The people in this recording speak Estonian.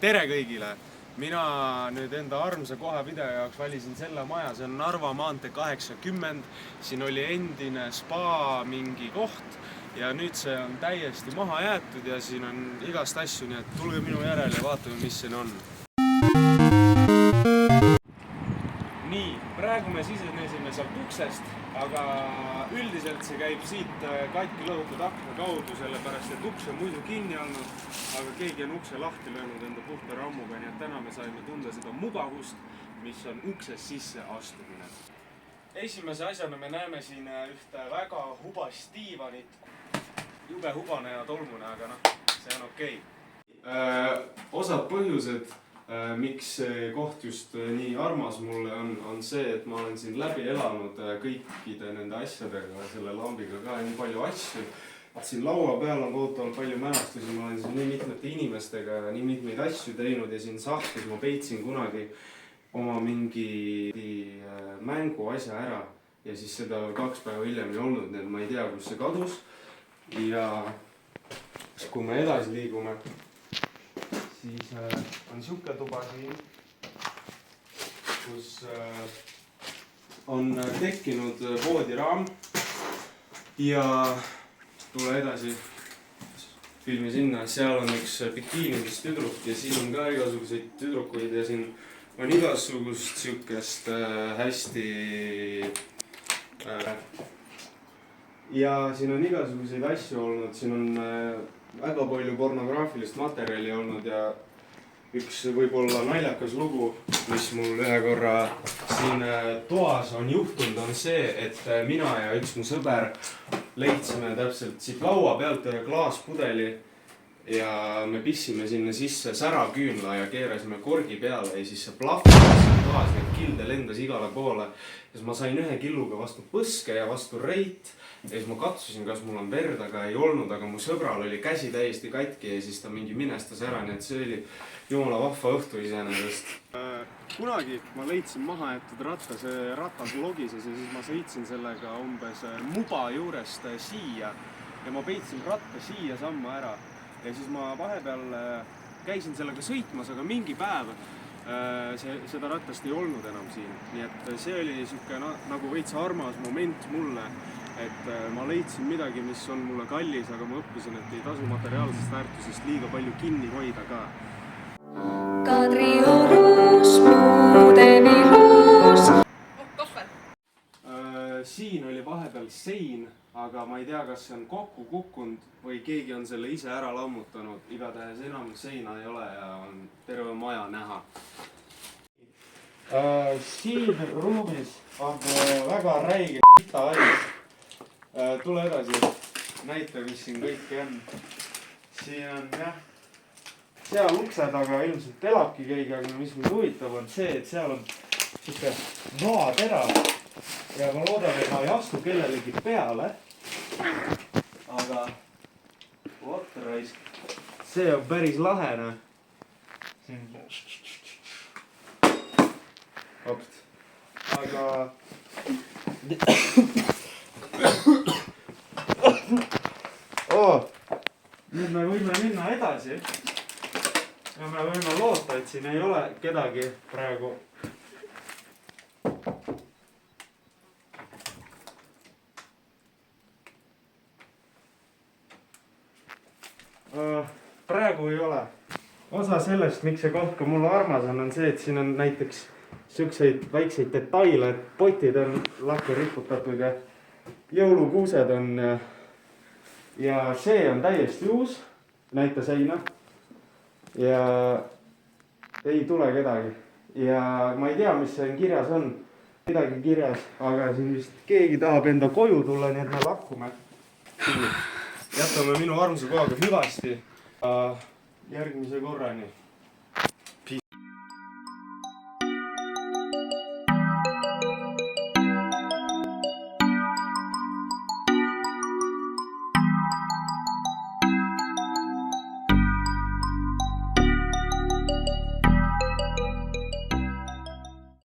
tere kõigile! Mina nüüd enda armsa koha video jaoks valisin selle maja, see on Narva maantee 80. Siin oli endine spa mingi koht ja nüüd see on täiesti maha jäetud ja siin on igast asju, nii et tulge minu järele ja vaatame, mis siin on. Nii, praegu me sisenesime sealt uksest, aga üldiselt see käib siit katki lõhutud akna kaudu, sellepärast et uks on muidu kinni olnud, aga keegi on ukse lahti löönud enda puhta rammuga, nii et täna me saime tunda seda mugavust, mis on uksest sisse astumine. Esimese asjana me näeme siin ühte väga hubast diivanit. Jube hubane ja tolmune, aga see on okei. Osad põhjused, miks see koht just nii armas mulle on see, et ma olen siin läbi elanud kõikide nende asjadega, selle lambiga ka nii palju asju. Siin laua peal on kohutavalt palju mälestusi, ma olen siin nii mitmete inimestega nii mitmeid asju teinud ja siin sahtlis ma peitsin kunagi oma mingi mänguasja ära ja siis seda 2 päeva hiljem ei olnud, nii et ma ei tea, kus see kadus. Ja kui me edasi liigume, siis on siuke tuba siin, kus on tekkinud voodiraam ja tule edasi filmi sinna, seal on üks bikiinides tüdruk ja siin on ka igasuguseid tüdrukuid ja siin on igasugust siukest hästi ja siin on igasuguseid asju olnud, siin on väga palju pornograafilist materjali olnud ja üks võib-olla naljakas lugu, mis mul ühe korra siin toas on juhtunud, on see, et mina ja üks mu sõber leidsime täpselt siit laua pealt ühe klaaspudeli ja me pissime sinna sisse säraküünla ja keerasime korgi peale ja siis see plahvatas toas, need kilde lendas igale poole. Ja siis ma sain ühe killuga vastu põske ja vastu reit ja siis ma katsusin, kas mul on verd, aga ei olnud, aga mu sõbral oli käsi täiesti katki ja siis ta mingi minestas ära, nii et see oli jumala vahva õhtu iseenesest. Kunagi ma leidsin maha jäetud ratta, see ratas logises ja siis ma sõitsin sellega umbes muba juurest siia ja ma peitsin ratta siia samma ära. Ja siis ma vahepeal käisin sellega sõitmas, aga mingi päev seda ratast ei olnud enam siin. Nii et see oli siuke nagu veits armas moment mulle, et ma leidsin midagi, mis on mulle kallis, aga ma õppisin, et ei tasu materiaalsest väärtusest liiga palju kinni hoida ka. Kadriorus, Muudevihus. Kohver. Siin oli vahepeal sein, aga ma ei tea, kas see on kokku kukkunud või keegi on selle ise ära lammutanud. Igatahes enamus seina ei ole ja on terve maja näha. Siin ruumis on väga räige hais. Tule edasi, näita, mis siin kõike on. Siin on jah, seal ukse taga ilmselt elabki keegi, aga mis mind huvitab on see, et seal on siuke noatera ja ma loodan, et ma ei astu kellelegi peale. Aga see on päris lahene. Aga nüüd me võime minna edasi ja me võime loota, et siin ei ole kedagi praegu. Praegu ei ole. Osa sellest, miks see koht ka mulle armas on see, et siin on näiteks siukseid väikseid detaile, et potid on lakke riputatud ja jõulukuused on ja see on täiesti uus, näita seina ja ei tule kedagi ja ma ei tea, mis siin kirjas on, midagi kirjas, aga siin vist keegi tahab enda koju tulla, nii et me lakkume. Jätame minu armsa kohaga hüvasti järgmise korrani.